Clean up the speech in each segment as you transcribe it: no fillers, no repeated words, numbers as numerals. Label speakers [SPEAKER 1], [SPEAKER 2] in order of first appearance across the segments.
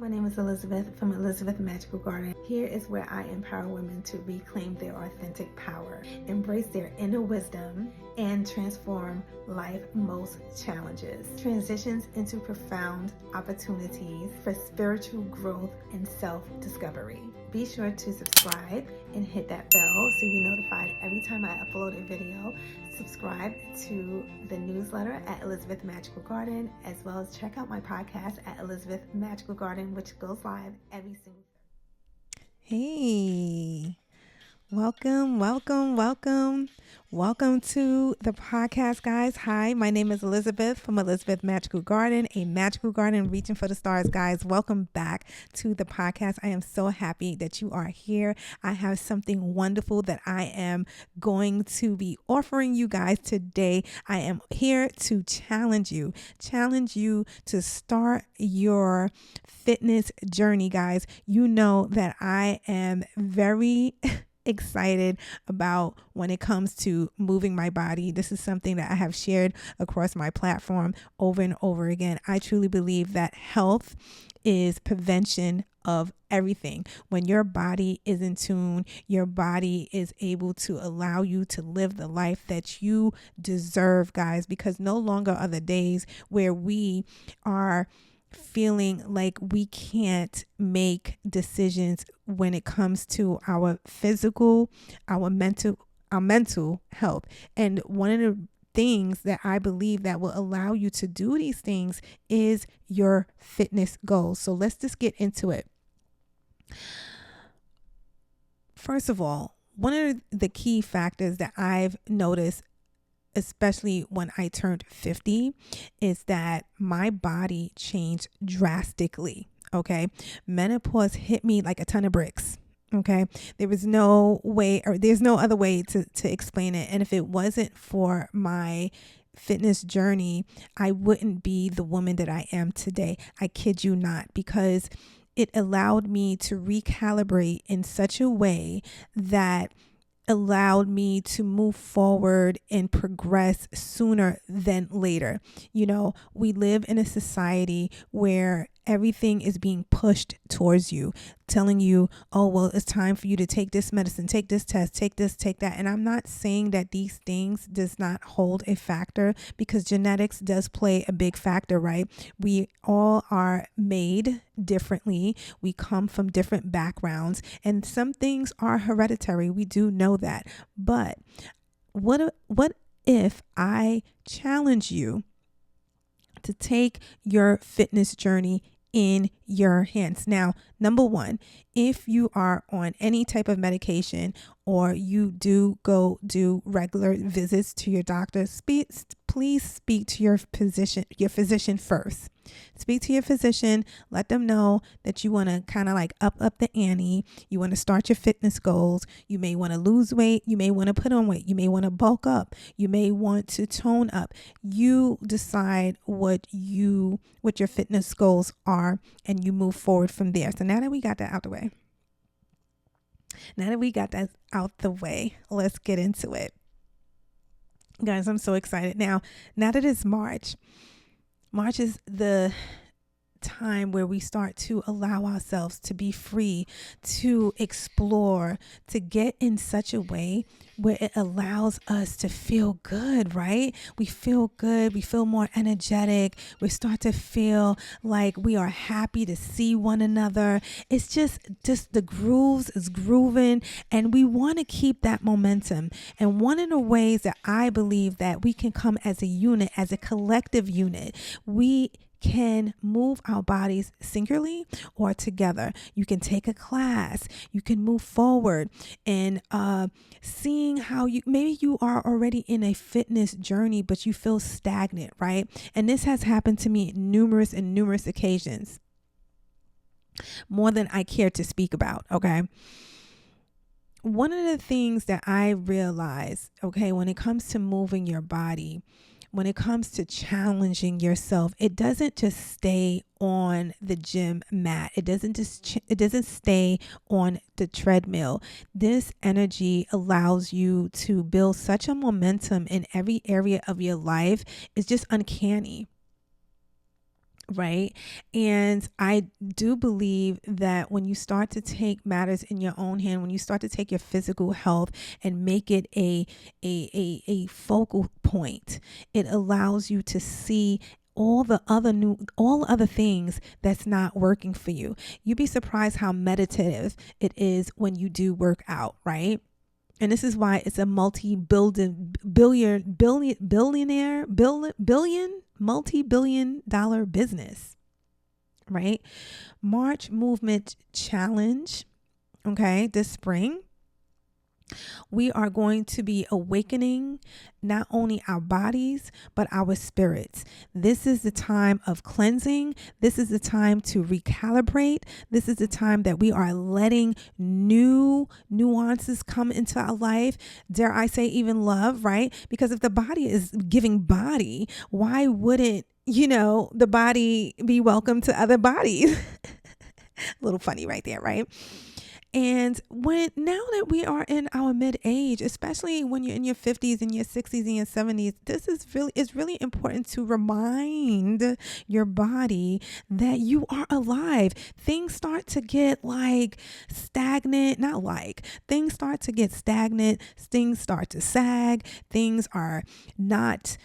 [SPEAKER 1] My name is Elizabeth from Elizabeth Magical Garden. Here is where I empower women to reclaim their authentic power, embrace their inner wisdom, and transform life's most challenges. Transitions into profound opportunities for spiritual growth and self-discovery. Be sure to subscribe and hit that bell so you're notified every time I upload a video. Subscribe to the newsletter at Elizabeth Magical Garden, as well as check out my podcast at Elizabeth Magical Garden, which goes live every single
[SPEAKER 2] Hey, welcome to the podcast, guys. Hi, my name is Elizabeth from Elizabeth Magical Garden, a magical garden reaching for the stars, guys. Welcome back to the podcast. I am so happy that you are here. I have something wonderful that I am going to be offering you guys today. I am here to challenge you to start your fitness journey, guys. You know that I am very excited about when it comes to moving my body. This is something that I have shared across my platform over and over again. I truly believe that health is prevention of everything. When your body is in tune, your body is able to allow you to live the life that you deserve, guys, because no longer are the days where we are feeling like we can't make decisions when it comes to our physical, our mental health. And one of the things that I believe that will allow you to do these things is your fitness goals. So let's just get into it. First of all, one of the key factors that I've noticed, especially when I turned 50, is that my body changed drastically. Okay. Menopause hit me like a ton of bricks. Okay. There was no way, or there's no other way to explain it. And if it wasn't for my fitness journey, I wouldn't be the woman that I am today. I kid you not, because it allowed me to recalibrate in such a way that allowed me to move forward and progress sooner than later. You know, we live in a society where everything is being pushed towards you, telling you, oh, well, it's time for you to take this medicine, take this test, take this, take that. And I'm not saying that these things does not hold a factor, because genetics does play a big factor, right? We all are made differently. We come from different backgrounds, and some things are hereditary. We do know that. But what if I challenge you to take your fitness journey in your hands? Now, number one, if you are on any type of medication or you do go do regular visits to your doctor, please speak to your physician first. Speak to your physician. Let them know that you want to kind of like up the ante. You want to start your fitness goals. You may want to lose weight. You may want to put on weight. You may want to bulk up. You may want to tone up. You decide what your fitness goals are, and you move forward from there. So now that we got that out the way, let's get into it. Guys, I'm so excited. Now that it's March is the time where we start to allow ourselves to be free, to explore, to get in such a way where it allows us to feel good, right? We feel good. We feel more energetic. We start to feel like we are happy to see one another. It's just the grooves is grooving, and we want to keep that momentum. And one of the ways that I believe that we can come as a unit, as a collective unit, we can move our bodies singularly or together. You can take a class, you can move forward, and seeing how maybe you are already in a fitness journey, but you feel stagnant, right? And this has happened to me numerous occasions, more than I care to speak about. Okay. One of the things that I realize, okay, when it comes to moving your body, when it comes to challenging yourself, it doesn't just stay on the gym mat. It doesn't stay on the treadmill. This energy allows you to build such a momentum in every area of your life. It's just uncanny. right? And I do believe that when you start to take matters in your own hand, when you start to take your physical health and make it a focal point, it allows you to see all the other things that's not working for you. You'd be surprised how meditative it is when you do work out, right? And this is why it's a multi-billion dollar business, right? March Movement Challenge, okay, this spring. We are going to be awakening not only our bodies, but our spirits. This is the time of cleansing. This is the time to recalibrate. This is the time that we are letting new nuances come into our life. Dare I say even love, right? Because if the body is giving body, why wouldn't, the body be welcome to other bodies? A little funny right there, right? And now that we are in our mid-age, especially when you're in your 50s and your 60s and your 70s, it's really important to remind your body that you are alive. Things start to get stagnant, things start to get stagnant, things start to sag, things are not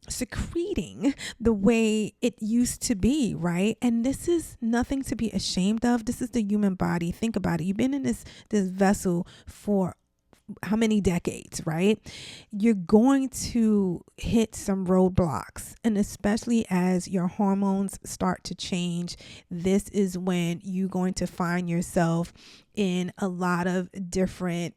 [SPEAKER 2] secreting the way it used to be, right? And this is nothing to be ashamed of. This is the human body. Think about it. You've been in this vessel for how many decades, right? You're going to hit some roadblocks, and especially as your hormones start to change, this is when you're going to find yourself in a lot of different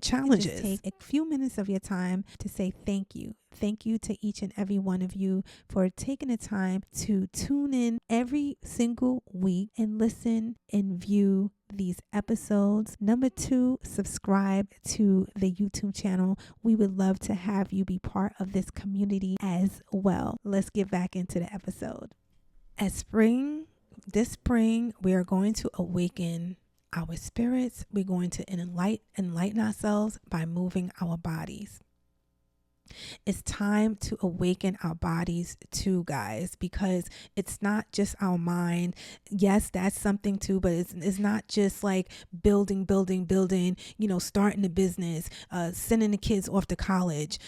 [SPEAKER 2] challenges. Just take a few minutes of your time to say thank you. Thank you to each and every one of you for taking the time to tune in every single week and listen and view these episodes. Number 2, subscribe to the YouTube channel. We would love to have you be part of this community as well. Let's get back into the episode. This spring, we are going to awaken our spirits. We're going to enlighten ourselves by moving our bodies. It's time to awaken our bodies too, guys, because it's not just our mind. Yes, that's something too, but it's not just like building, starting a business, sending the kids off to college,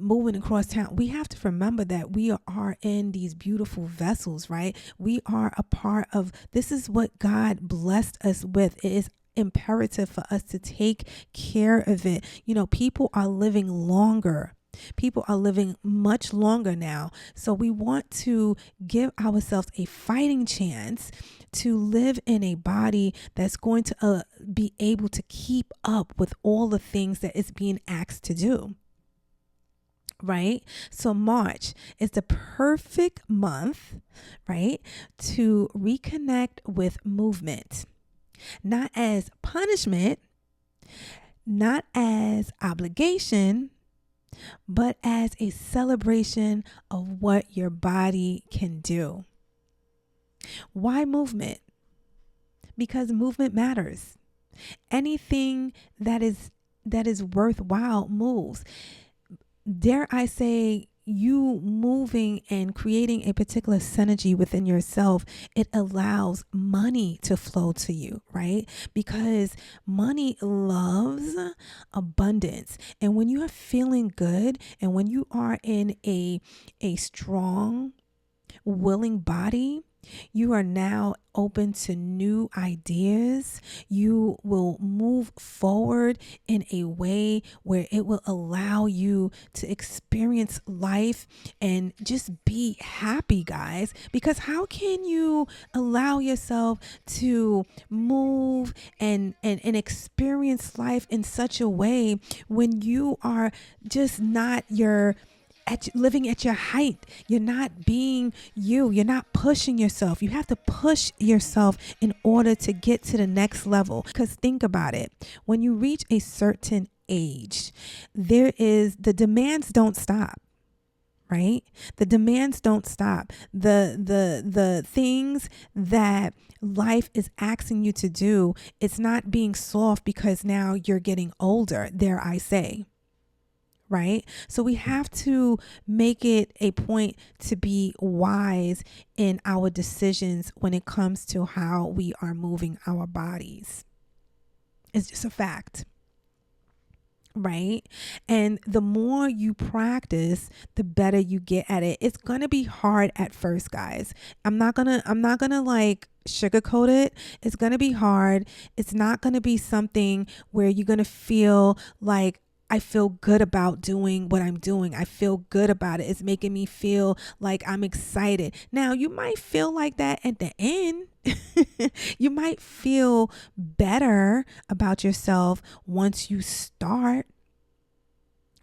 [SPEAKER 2] moving across town. We have to remember that we are in these beautiful vessels, right? We are a part of, this is what God blessed us with. It is imperative for us to take care of it. People are living longer. People are living much longer now. So we want to give ourselves a fighting chance to live in a body that's going to be able to keep up with all the things that it's being asked to do. Right? So March is the perfect month, right, to reconnect with movement. Not as punishment, not as obligation, but as a celebration of what your body can do. Why movement? Because movement matters. Anything that is worthwhile moves. Dare I say, you moving and creating a particular synergy within yourself, it allows money to flow to you, right? Because money loves abundance. And when you are feeling good and when you are in a strong, willing body, you are now open to new ideas. You will move forward in a way where it will allow you to experience life and just be happy, guys. Because how can you allow yourself to move and experience life in such a way when you are just not living at your height? You're not being you. You're not pushing yourself. You have to push yourself in order to get to the next level. Because think about it. When you reach a certain age, the demands don't stop. Right? The demands don't stop. The things that life is asking you to do, it's not being soft because now you're getting older, dare I say. right? So we have to make it a point to be wise in our decisions when it comes to how we are moving our bodies. It's just a fact. Right? And the more you practice, the better you get at it. It's going to be hard at first, guys. I'm not going to like sugarcoat it. It's going to be hard. It's not going to be something where you're going to feel like, I feel good about doing what I'm doing. I feel good about it. It's making me feel like I'm excited. Now, you might feel like that at the end. You might feel better about yourself once you start,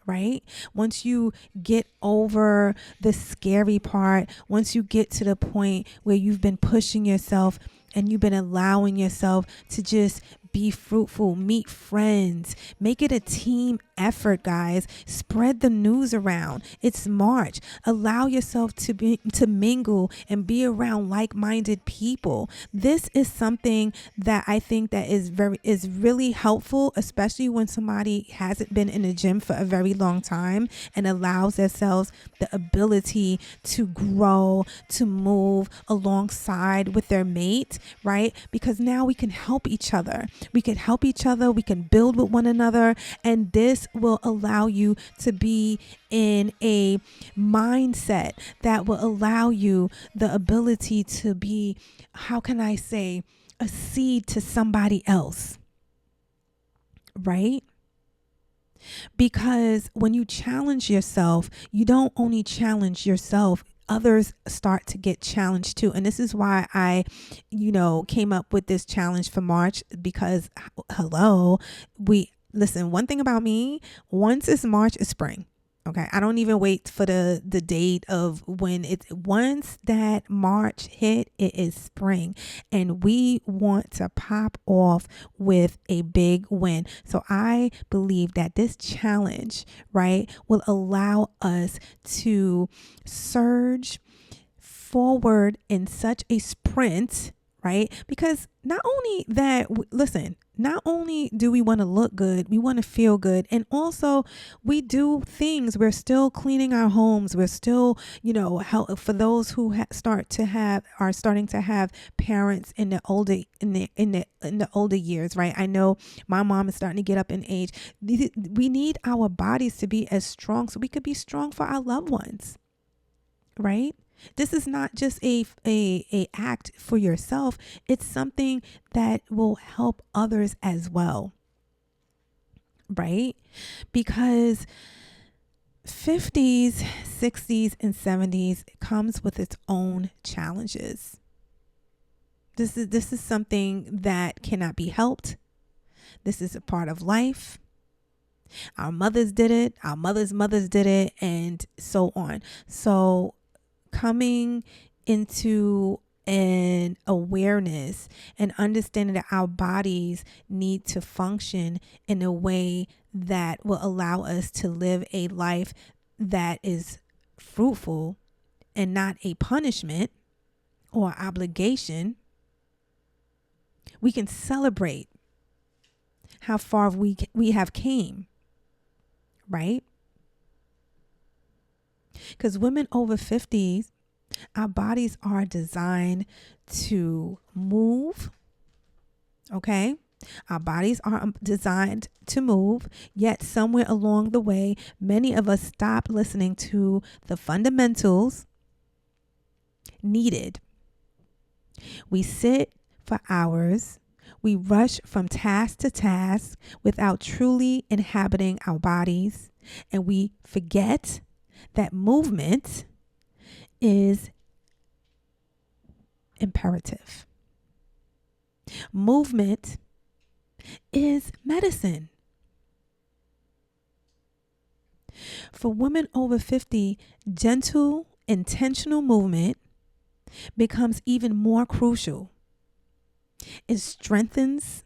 [SPEAKER 2] right? Once you get over the scary part, once you get to the point where you've been pushing yourself and you've been allowing yourself to just be fruitful, meet friends, make it a team effort, guys. Spread the news around. It's March. Allow yourself to mingle and be around like-minded people. This is something that I think that is really helpful, especially when somebody hasn't been in the gym for a very long time and allows themselves the ability to grow, to move alongside with their mate, right? Because now we can help each other. We can help each other. We can build with one another. And this will allow you to be in a mindset that will allow you the ability to be, how can I say, a seed to somebody else, right? Because when you challenge yourself, you don't only challenge yourself, others start to get challenged too. And this is why I, came up with this challenge for March, because listen, one thing about me, once it's March, it's spring. Okay. I don't even wait for the date of when once that March hit, it is spring and we want to pop off with a big win. So I believe that this challenge, right, will allow us to surge forward in such a sprint, right? Because not only do we want to look good, we want to feel good. And also we do things. We're still cleaning our homes. We're still, for those who are starting to have parents in the older years, right? I know my mom is starting to get up in age. We need our bodies to be as strong so we could be strong for our loved ones, right? This is not just a act for yourself. It's something that will help others as well, right? Because 50s, 60s, and 70s comes with its own challenges. This is something that cannot be helped. This is a part of life. Our mothers did it. Our mothers' mothers did it, and so on. So coming into an awareness and understanding that our bodies need to function in a way that will allow us to live a life that is fruitful and not a punishment or obligation, we can celebrate how far we have came, right? Because women over 50s, our bodies are designed to move. Okay. Our bodies are designed to move, yet somewhere along the way, many of us stop listening to the fundamentals needed. We sit for hours. We rush from task to task without truly inhabiting our bodies, and we forget that movement is imperative. Movement is medicine. For women over 50, gentle, intentional movement becomes even more crucial. It strengthens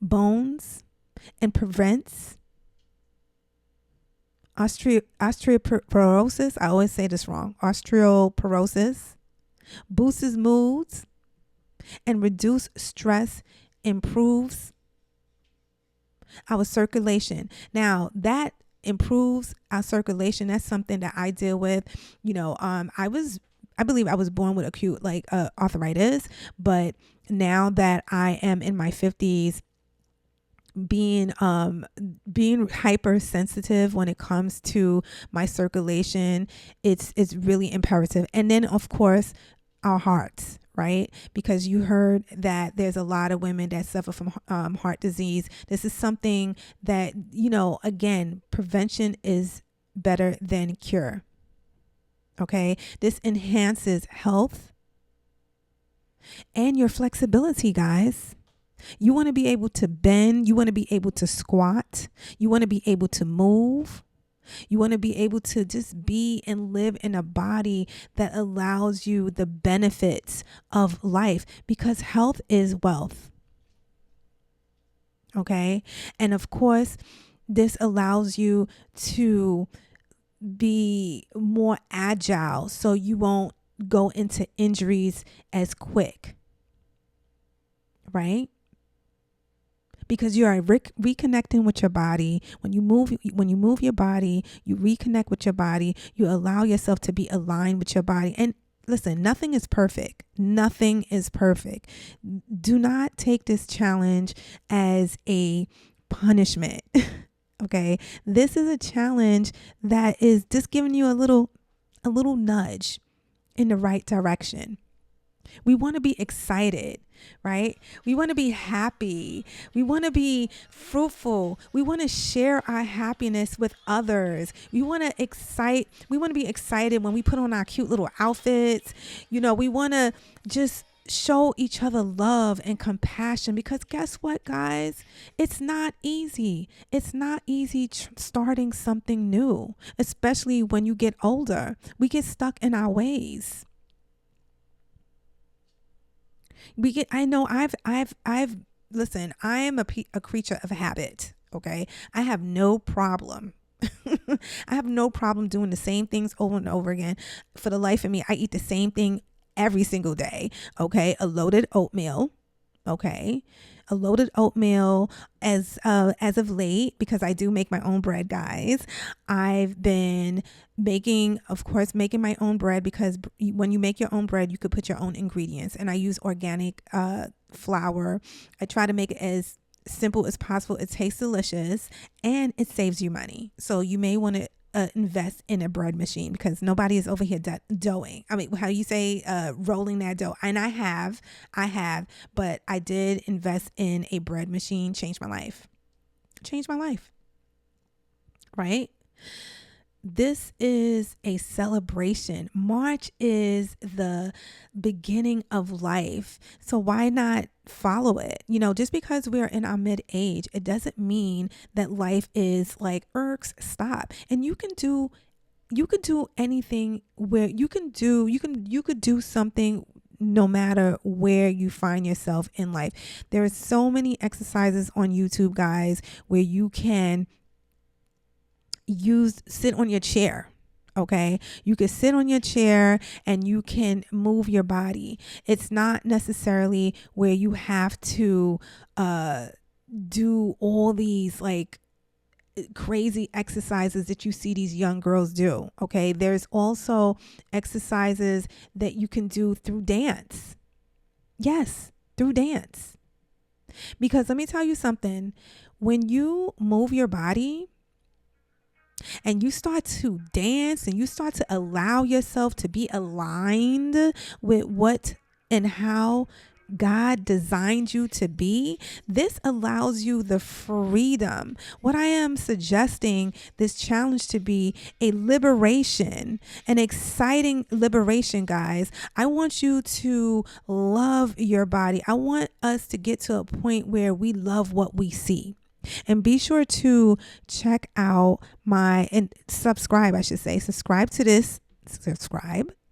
[SPEAKER 2] bones and prevents osteoporosis. I always say this wrong. Osteoporosis, boosts moods and reduce stress, improves our circulation. Now that improves our circulation. That's something that I deal with. I believe I was born with acute arthritis, but now that I am in my 50s, being hypersensitive when it comes to my circulation, it's really imperative. And then of course our hearts, right? Because you heard that there's a lot of women that suffer from heart disease. This is something that, again, prevention is better than cure. Okay? This enhances health and your flexibility, guys. You want to be able to bend. You want to be able to squat. You want to be able to move. You want to be able to just be and live in a body that allows you the benefits of life, because health is wealth. Okay? And of course, this allows you to be more agile so you won't go into injuries as quick. Right? Because you are reconnecting with your body. When you move your body, you reconnect with your body. You allow yourself to be aligned with your body. And listen, nothing is perfect. Nothing is perfect. Do not take this challenge as a punishment. Okay? This is a challenge that is just giving you a little nudge in the right direction. We want to be excited, right? We want to be happy. We want to be fruitful. We want to share our happiness with others. We want to be excited when we put on our cute little outfits. We want to just show each other love and compassion, because guess what, guys? It's not easy. It's not easy starting something new, especially when you get older. We get stuck in our ways. Listen, I am a creature of habit. Okay. I have no problem. I have no problem doing the same things over and over again. For the life of me, I eat the same thing every single day. Okay. A loaded oatmeal. Okay. A loaded oatmeal as of late, because I do make my own bread, guys. I've been making my own bread, because when you make your own bread, you could put your own ingredients, and I use organic flour. I try to make it as simple as possible. It tastes delicious and it saves you money. So you may want to invest in a bread machine, because nobody is over here doughing. I mean, how you say, rolling that dough. And I have, but I did invest in a bread machine. Changed my life. Right? This is a celebration. March is the beginning of life. So why not follow it? Just because we're in our mid-age, it doesn't mean that life is like, stop. And you could do anything where you could do something no matter where you find yourself in life. There are so many exercises on YouTube, guys, where you can sit on your chair. Okay. You can sit on your chair and you can move your body. It's not necessarily where you have to do all these crazy exercises that you see these young girls do. Okay. There's also exercises that you can do through dance. Yes, through dance. Because let me tell you something. When you move your body and you start to dance and you start to allow yourself to be aligned with what and how God designed you to be, this allows you the freedom. What I am suggesting this challenge to be a liberation, an exciting liberation, guys. I want you to love your body. I want us to get to a point where we love what we see. And be sure to check out subscribe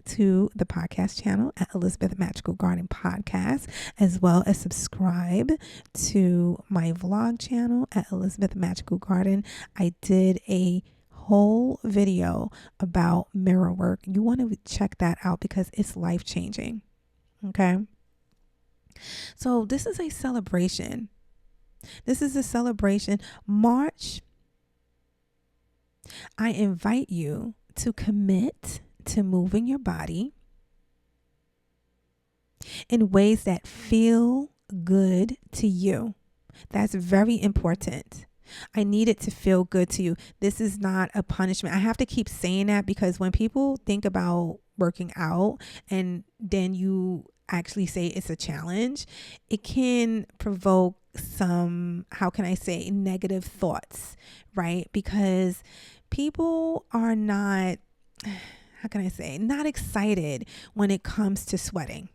[SPEAKER 2] to the podcast channel at Elizabeth Magical Garden Podcast, as well as subscribe to my vlog channel at Elizabeth Magical Garden. I did a whole video about mirror work. You want to check that out because it's life-changing. Okay. So this is a celebration. March I invite you to commit to moving your body in ways that feel good to you. That's very important. I need it to feel good to you. This is not a punishment. I have to keep saying that because when people think about working out and then you actually say it's a challenge, it can provoke some, how can I say, negative thoughts, right? Because people are not, how can I say, not excited when it comes to sweating.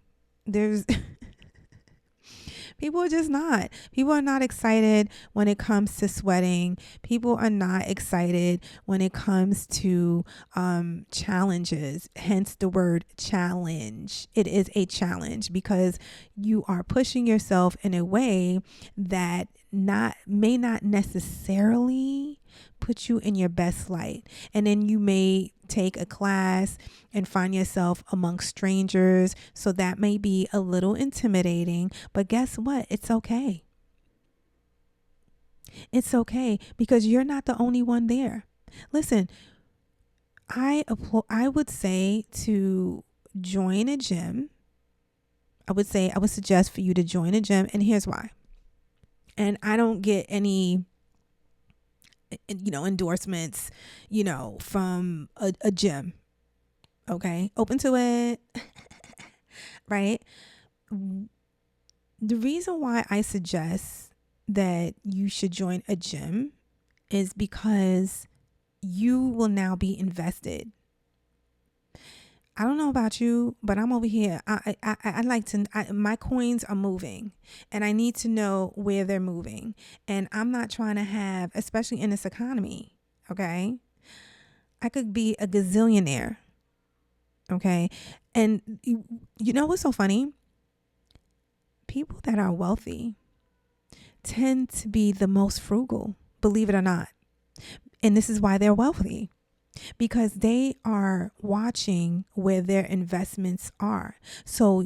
[SPEAKER 2] People are just not. People are not excited when it comes to sweating. People are not excited when it comes to challenges, hence the word challenge. It is a challenge because you are pushing yourself in a way that may not necessarily put you in your best light. And then you may take a class and find yourself amongst strangers. So that may be a little intimidating, but guess what? It's okay. It's okay because you're not the only one there. Listen, I would say to join a gym. I would suggest for you to join a gym, and here's why. And I don't get any endorsements, from a gym. Okay. Open to it. Right. The reason why I suggest that you should join a gym is because you will now be invested. I don't know about you, but I'm over here. I like to, my coins are moving and I need to know where they're moving. And I'm not trying to have, especially in this economy. Okay. I could be a gazillionaire. Okay. And you know what's so funny? People that are wealthy tend to be the most frugal, believe it or not. And this is why they're wealthy. Because they are watching where their investments are. So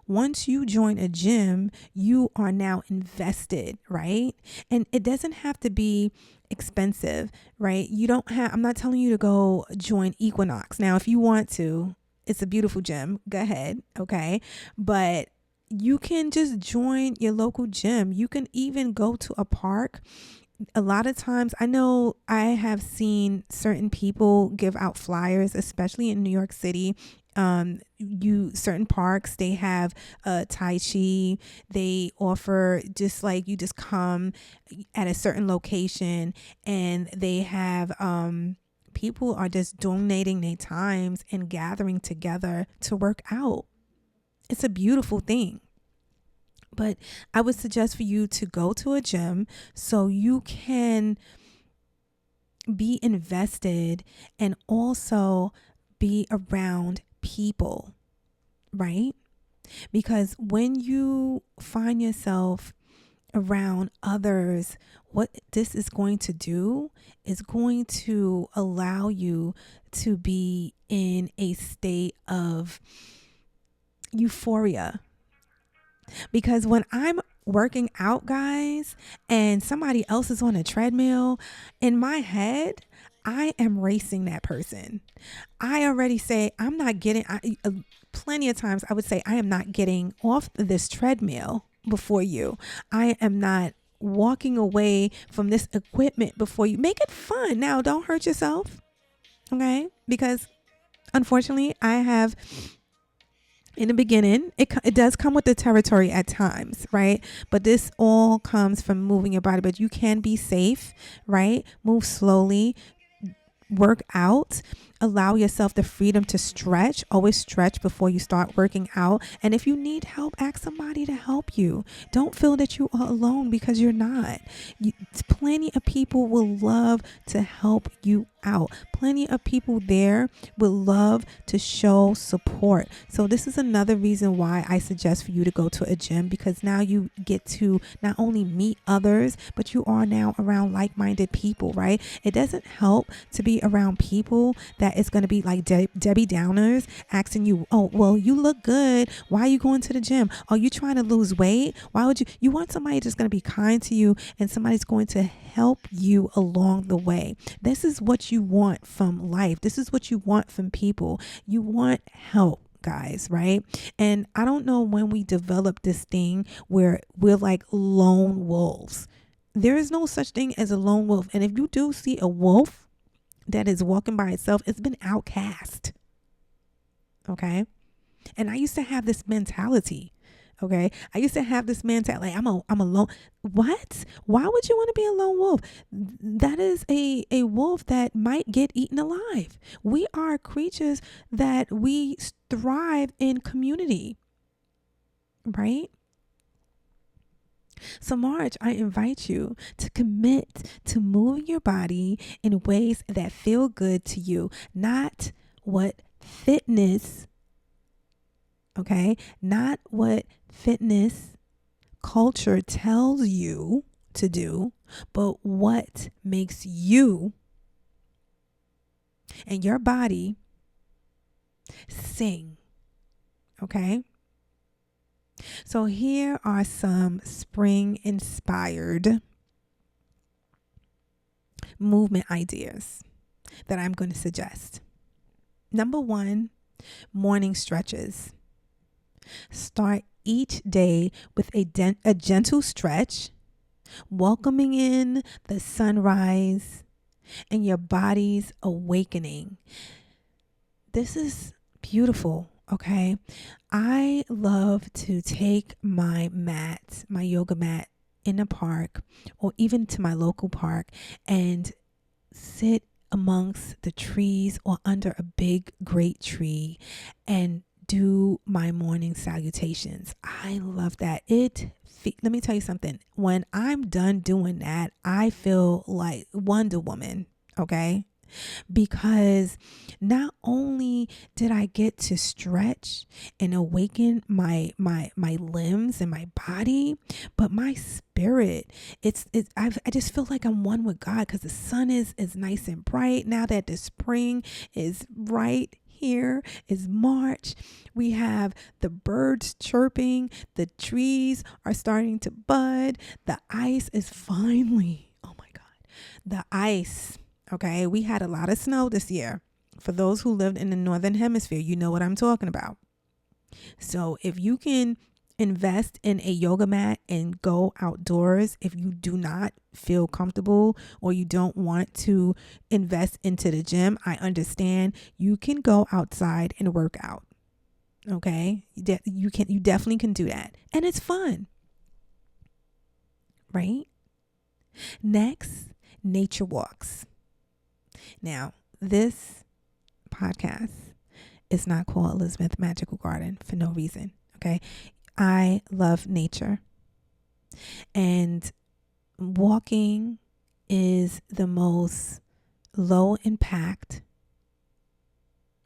[SPEAKER 2] once you join a gym, you are now invested, right? And it doesn't have to be expensive, right? I'm not telling you to go join Equinox. Now, if you want to, it's a beautiful gym. Go ahead. Okay. But you can just join your local gym. You can even go to a park. A lot of times, I know I have seen certain people give out flyers, especially in New York City. Certain parks, they have Tai Chi. They offer just like you just come at a certain location and they have people are just donating their times and gathering together to work out. It's a beautiful thing. But I would suggest for you to go to a gym so you can be invested and also be around people, right? Because when you find yourself around others, what this is going to do is going to allow you to be in a state of euphoria. Because when I'm working out, guys, and somebody else is on a treadmill, in my head, I am racing that person. I already say I'm not getting, plenty of times I would say I am not getting off this treadmill before you. I am not walking away from this equipment before you. Make it fun. Now, don't hurt yourself. Okay? Because unfortunately, I have... In the beginning, it does come with the territory at times, right? But this all comes from moving your body. But you can be safe, right? Move slowly, work out, allow yourself the freedom to stretch. Always stretch before you start working out. And if you need help, ask somebody to help you. Don't feel that you are alone because you're not. Plenty of people will love to help you out. Plenty of people there will love to show support. So this is another reason why I suggest for you to go to a gym, because now you get to not only meet others, but you are now around like-minded people, right? It doesn't help to be around people that that it's going to be like Debbie Downers asking you, oh, well, you look good. Why are you going to the gym? Are you trying to lose weight? Why would you want somebody that's going to be kind to you and somebody's going to help you along the way. This is what you want from life. This is what you want from people. You want help, guys, right? And I don't know when we develop this thing where we're like lone wolves. There is no such thing as a lone wolf. And if you do see a wolf that is walking by itself, it's been outcast. Okay. And I used to have this mentality. Okay. I used to have this mentality. Like, I'm alone. What? Why would you want to be a lone wolf? That is a wolf that might get eaten alive. We are creatures that we thrive in community. Right? So March, I invite you to commit to moving your body in ways that feel good to you, not what fitness, okay, not what fitness culture tells you to do, but what makes you and your body sing, okay? So here are some spring-inspired movement ideas that I'm going to suggest. Number 1, morning stretches. Start each day with a gentle stretch, welcoming in the sunrise and your body's awakening. This is beautiful. Okay. I love to take my mat, my yoga mat in a park or even to my local park and sit amongst the trees or under a big, great tree and do my morning salutations. I love that. Let me tell you something. When I'm done doing that, I feel like Wonder Woman. Okay. Because not only did I get to stretch and awaken my limbs and my body, but my spirit, I just feel like I'm one with God because the sun is nice and bright now that the spring is right here. Is March. We have the birds chirping, the trees are starting to bud, the ice is finally, oh my God, the ice. Okay, we had a lot of snow this year. For those who lived in the northern hemisphere, you know what I'm talking about. So if you can invest in a yoga mat and go outdoors, if you do not feel comfortable or you don't want to invest into the gym, I understand. You can go outside and work out. Okay, you definitely can do that, and it's fun, right? Next, nature walks. Now, this podcast is not called Elizabeth Magical Garden for no reason, okay? I love nature. And walking is the most low impact,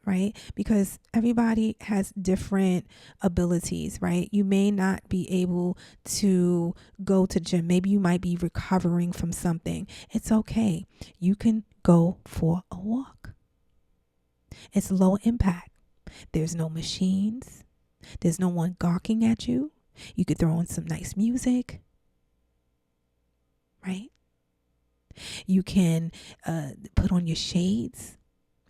[SPEAKER 2] right? Because everybody has different abilities, right? You may not be able to go to gym. Maybe you might be recovering from something. It's okay. You can go for a walk. It's low impact. There's no machines. There's no one gawking at you. You could throw on some nice music, right? You can put on your shades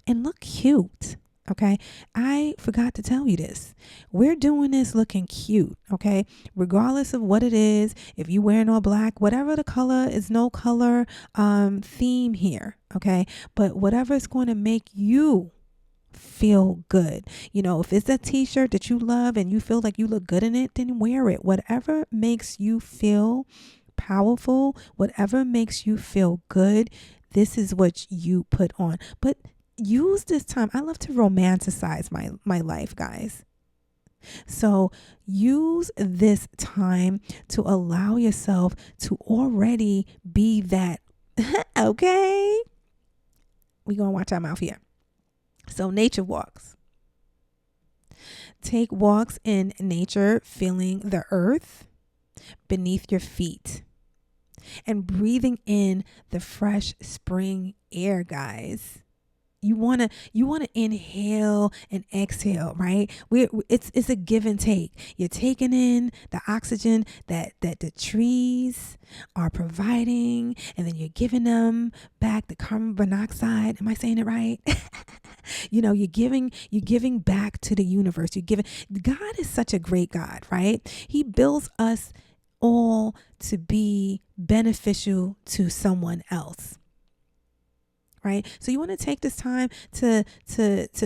[SPEAKER 2] and look cute. Okay. I forgot to tell you this. We're doing this looking cute. Okay. Regardless of what it is, if you're wearing all black, whatever the color is, no color theme here. Okay. But whatever is going to make you feel good. You know, if it's a t-shirt that you love and you feel like you look good in it, then wear it. Whatever makes you feel powerful, whatever makes you feel good, this is what you put on. But use this time. I love to romanticize my life, guys. So use this time to allow yourself to already be that. Okay. We're going to watch our mouth here. So nature walks. Take walks in nature, feeling the earth beneath your feet and breathing in the fresh spring air, guys. You want to inhale and exhale, right? It's a give and take. You're taking in the oxygen that the trees are providing, and then you're giving them back the carbon monoxide. Am I saying it right? You're giving back to the universe. God is such a great God, right? He builds us all to be beneficial to someone else. Right. So you want to take this time to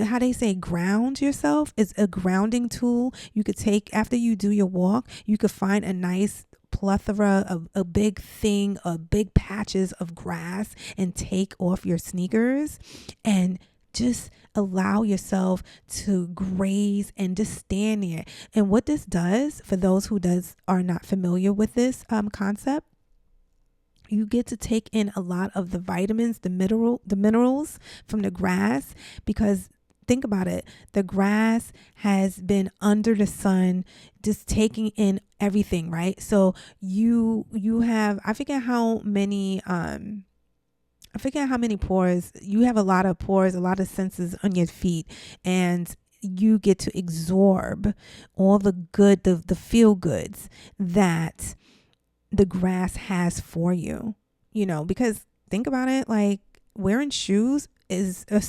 [SPEAKER 2] how they say ground yourself. It's a grounding tool you could take after you do your walk. You could find a nice plethora of a big thing of big patches of grass and take off your sneakers and just allow yourself to graze and just stand there. And what this does, for those who are not familiar with this concept, you get to take in a lot of the vitamins, the minerals from the grass, because think about it. The grass has been under the sun, just taking in everything, right? So you have, I forget how many pores. You have a lot of pores, a lot of senses on your feet, and you get to absorb all the good, the feel goods that the grass has for you, because think about it, like wearing shoes is a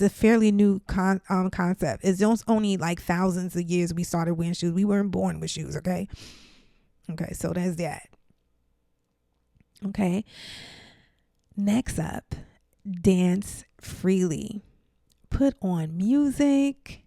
[SPEAKER 2] fairly new concept. It's only like thousands of years we started wearing shoes. We weren't born with shoes. Okay. So there's that. Okay. Next up, dance freely. Put on music.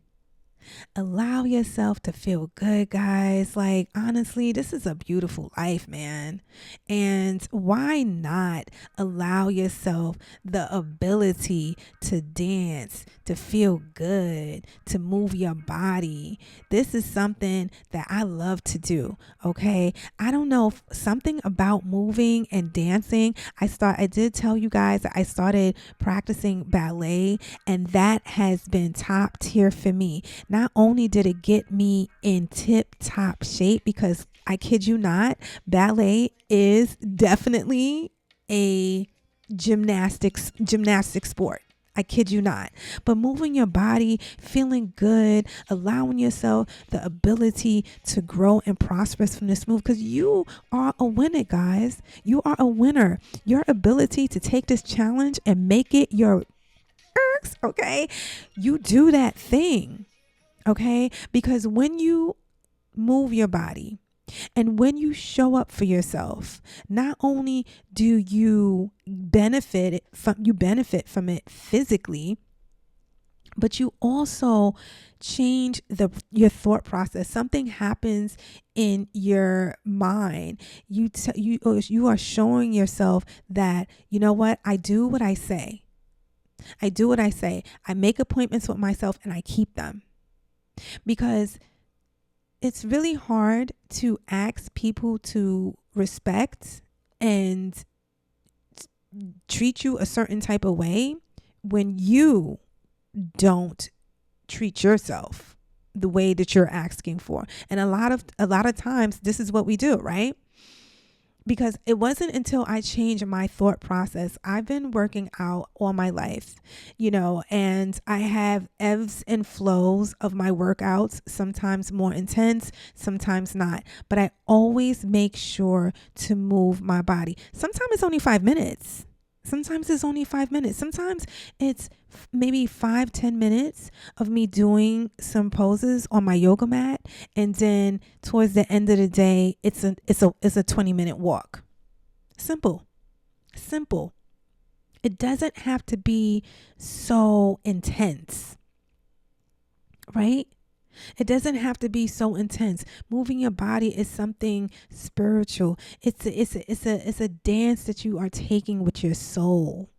[SPEAKER 2] Allow yourself to feel good, guys. Like, honestly, this is a beautiful life, man. And why not allow yourself the ability to dance, to feel good, to move your body? This is something that I love to do. Okay. I don't know, something about moving and dancing. I did tell you guys that I started practicing ballet, and that has been top tier for me. Not only did it get me in tip top shape, because I kid you not, ballet is definitely a gymnastic sport. I kid you not. But moving your body, feeling good, allowing yourself the ability to grow and prosper from this move, because you are a winner, guys. You are a winner. Your ability to take this challenge and make it your okay, you do that thing. Okay, because when you move your body and when you show up for yourself, not only do you benefit from it physically, but you also change your thought process. Something happens in your mind. You are showing yourself that, you know what, I do what I say. I make appointments with myself and I keep them. Because it's really hard to ask people to respect and treat you a certain type of way when you don't treat yourself the way that you're asking for. And a lot of times this is what we do, right? Because it wasn't until I changed my thought process. I've been working out all my life, and I have ebbs and flows of my workouts, sometimes more intense, sometimes not. But I always make sure to move my body. Sometimes it's only 5 minutes. Sometimes it's maybe 5-10 minutes of me doing some poses on my yoga mat, and then towards the end of the day, it's a 20-minute walk. Simple. It doesn't have to be so intense, right? It doesn't have to be so intense. Moving your body is something spiritual. It's a dance that you are taking with your soul,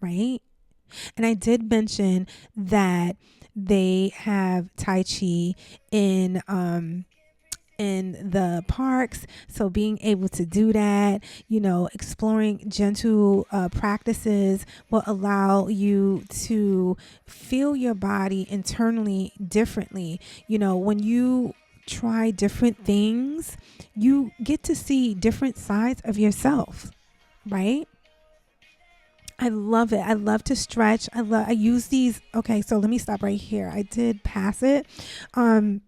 [SPEAKER 2] right? And I did mention that they have Tai Chi in the parks. So being able to do that, exploring gentle practices will allow you to feel your body internally differently. When you try different things, you get to see different sides of yourself, right? I love it. I love to stretch. I use these. Okay, so let me stop right here. I did pass it. Let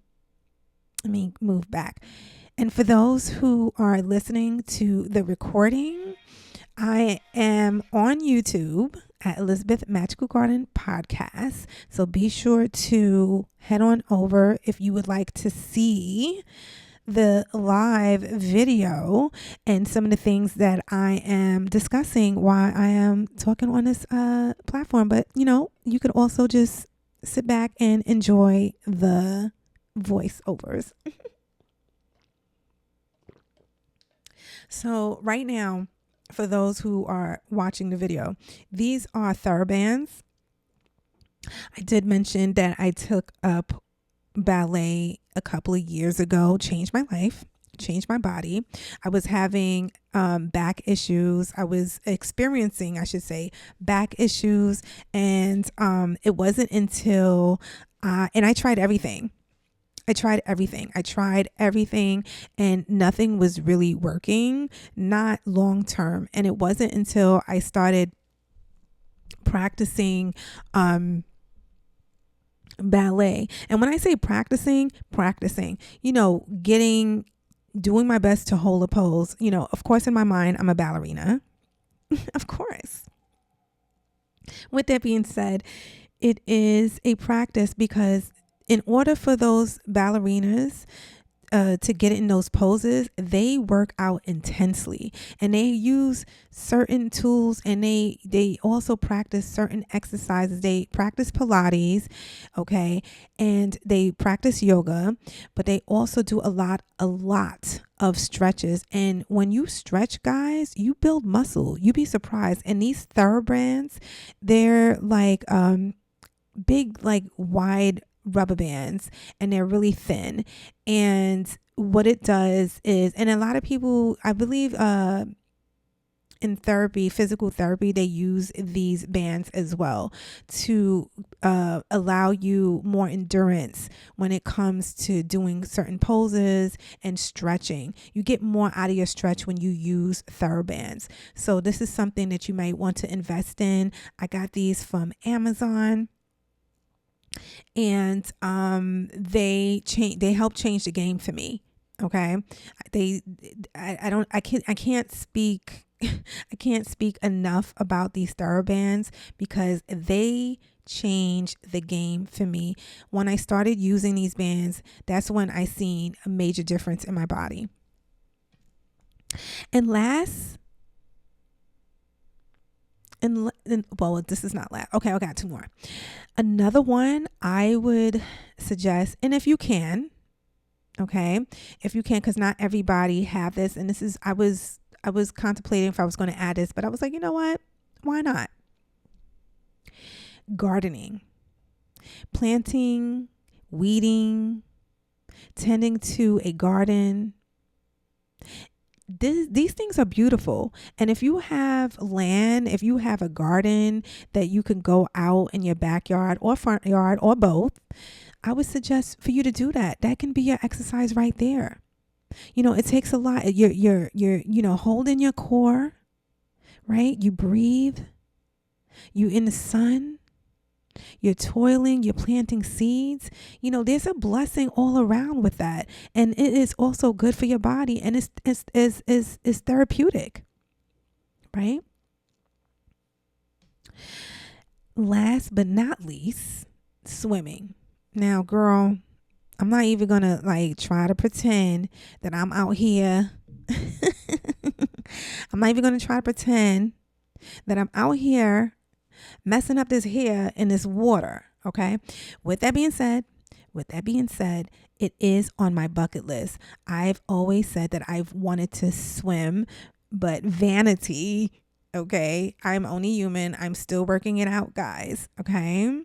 [SPEAKER 2] me move back. And for those who are listening to the recording, I am on YouTube at Elizabeth Magical Garden Podcast. So be sure to head on over if you would like to see the live video and some of the things that I am discussing while I am talking on this platform. But, you could also just sit back and enjoy the voiceovers. So right now, for those who are watching the video, these are TheraBands. I did mention that I took up ballet a couple of years ago, changed my life, changed my body. I was having back issues. I was experiencing, I should say, back issues. And it wasn't until, and I tried everything. I tried everything and nothing was really working, not long term. And it wasn't until I started practicing ballet. And when I say practicing, doing my best to hold a pose, of course, in my mind, I'm a ballerina. Of course. With that being said, it is a practice because in order for those ballerinas to get in those poses, they work out intensely and they use certain tools and they also practice certain exercises. They practice Pilates, okay, and they practice yoga, but they also do a lot of stretches. And when you stretch, guys, you build muscle. You'd be surprised. And these TheraBands, they're like big, like wide rubber bands, and they're really thin. And what it does is, and a lot of people, I believe in therapy, physical therapy, they use these bands as well to allow you more endurance when it comes to doing certain poses and stretching. You get more out of your stretch when you use TheraBands. So this is something that you might want to invest in. I got these from Amazon. And they help change the game for me. Okay. I can't speak enough about these TheraBands because they change the game for me. When I started using these bands, that's when I seen a major difference in my body. And well, this is not last. Okay, I got two more. Another one I would suggest, and if you can, because not everybody have this, and this is, I was contemplating if I was going to add this, but I was like, you know what? Why not? Gardening, planting, weeding, tending to a garden. These things are beautiful. And if you have land, if you have a garden that you can go out in your backyard or front yard or both, I would suggest for you to do that. That can be your exercise right there. It takes a lot. You're holding your core, right? You breathe. You in the sun. You're toiling, you're planting seeds. There's a blessing all around with that. And it is also good for your body, and it's therapeutic, right? Last but not least, swimming. Now, girl, I'm not even going to try to pretend that I'm out here. I'm not even going to try to pretend that I'm out here messing up this hair in this water. Okay. With that being said, it is on my bucket list. I've always said that I've wanted to swim, but vanity. Okay. I'm only human. I'm still working it out, guys. Okay.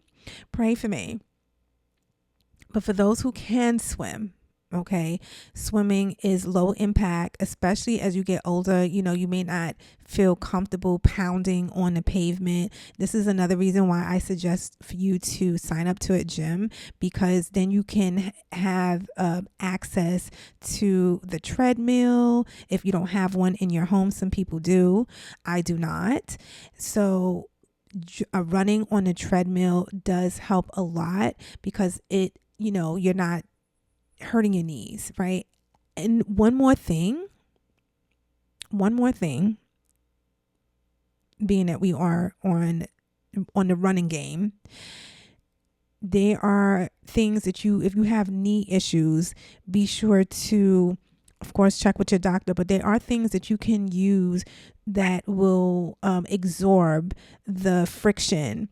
[SPEAKER 2] Pray for me. But for those who can swim, Okay. Swimming is low impact, especially as you get older. You may not feel comfortable pounding on the pavement. This is another reason why I suggest for you to sign up to a gym, because then you can have access to the treadmill. If you don't have one in your home, some people do. I do not. So running on the treadmill does help a lot because you're not hurting your knees, right? And one more thing, being that we are on the running game, there are things that if you have knee issues, be sure to, of course, check with your doctor, but there are things that you can use that will absorb the friction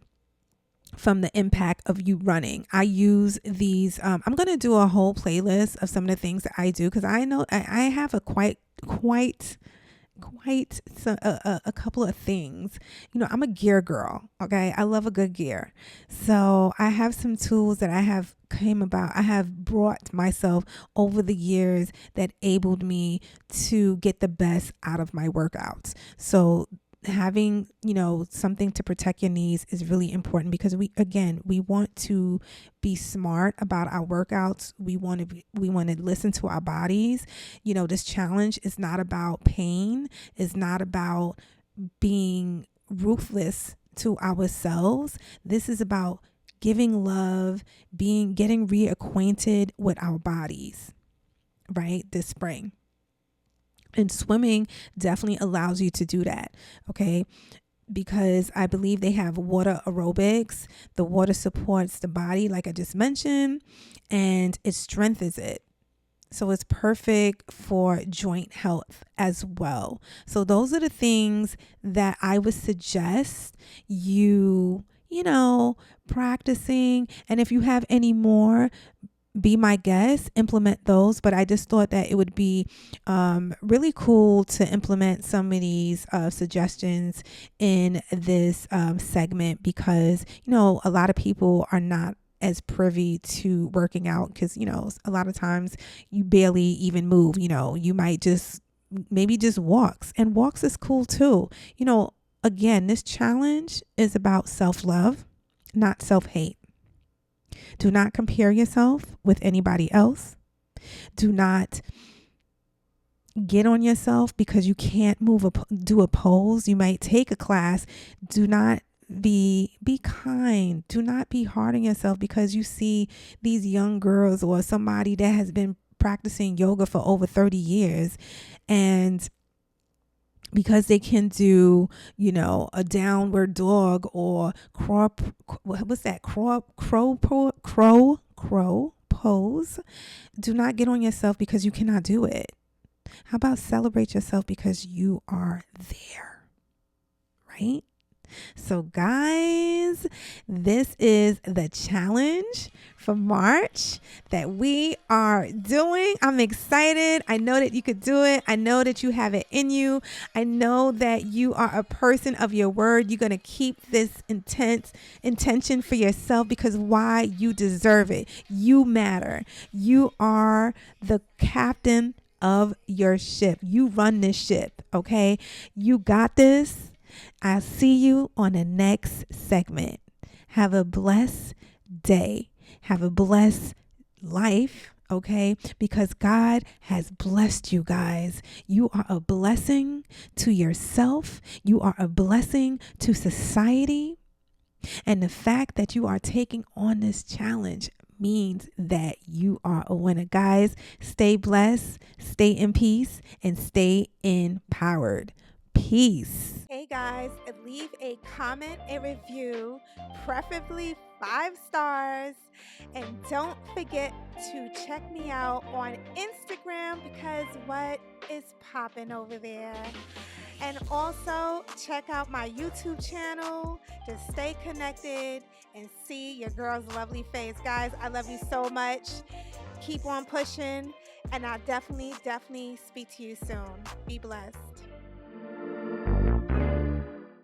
[SPEAKER 2] from the impact of you running. I use these. I'm going to do a whole playlist of some of the things that I do, because I know I have a quite a couple of things. I'm a gear girl. Okay. I love a good gear. So I have some tools that I have brought myself over the years that enabled me to get the best out of my workouts. So having, something to protect your knees is really important, because we want to be smart about our workouts. We want to listen to our bodies. This challenge is not about pain. It's not about being ruthless to ourselves. This is about giving love, getting reacquainted with our bodies, right? This spring. And swimming definitely allows you to do that, okay? Because I believe they have water aerobics. The water supports the body, like I just mentioned, and it strengthens it. So it's perfect for joint health as well. So those are the things that I would suggest you practicing. And if you have any more, be my guest, implement those. But I just thought that it would be really cool to implement some of these suggestions in this segment, because, a lot of people are not as privy to working out, because, a lot of times you barely even move. You might maybe just walks, and walks is cool too. Again, this challenge is about self-love, not self-hate. Do not compare yourself with anybody else. Do not get on yourself because you can't do a pose. You might take a class. Do not be kind. Do not be hard on yourself because you see these young girls or somebody that has been practicing yoga for over 30 years, and because they can do, a downward dog or crow pose. Do not get on yourself because you cannot do it. How about celebrate yourself because you are there, right? So guys, this is the challenge for March that we are doing. I'm excited. I know that you could do it. I know that you have it in you. I know that you are a person of your word. You're going to keep this intention for yourself, because why? You deserve it. You matter. You are the captain of your ship. You run this ship. Okay. You got this. I'll see you on the next segment. Have a blessed day. Have a blessed life, okay? Because God has blessed you guys. You are a blessing to yourself. You are a blessing to society. And the fact that you are taking on this challenge means that you are a winner. Guys, stay blessed, stay in peace, and stay empowered. Peace. Hey guys, leave a comment, a review, preferably 5 stars. And don't forget to check me out on Instagram, because what is popping over there? And also check out my YouTube channel to stay connected and see your girl's lovely face. Guys, I love you so much. Keep on pushing, and I'll definitely speak to you soon. Be blessed.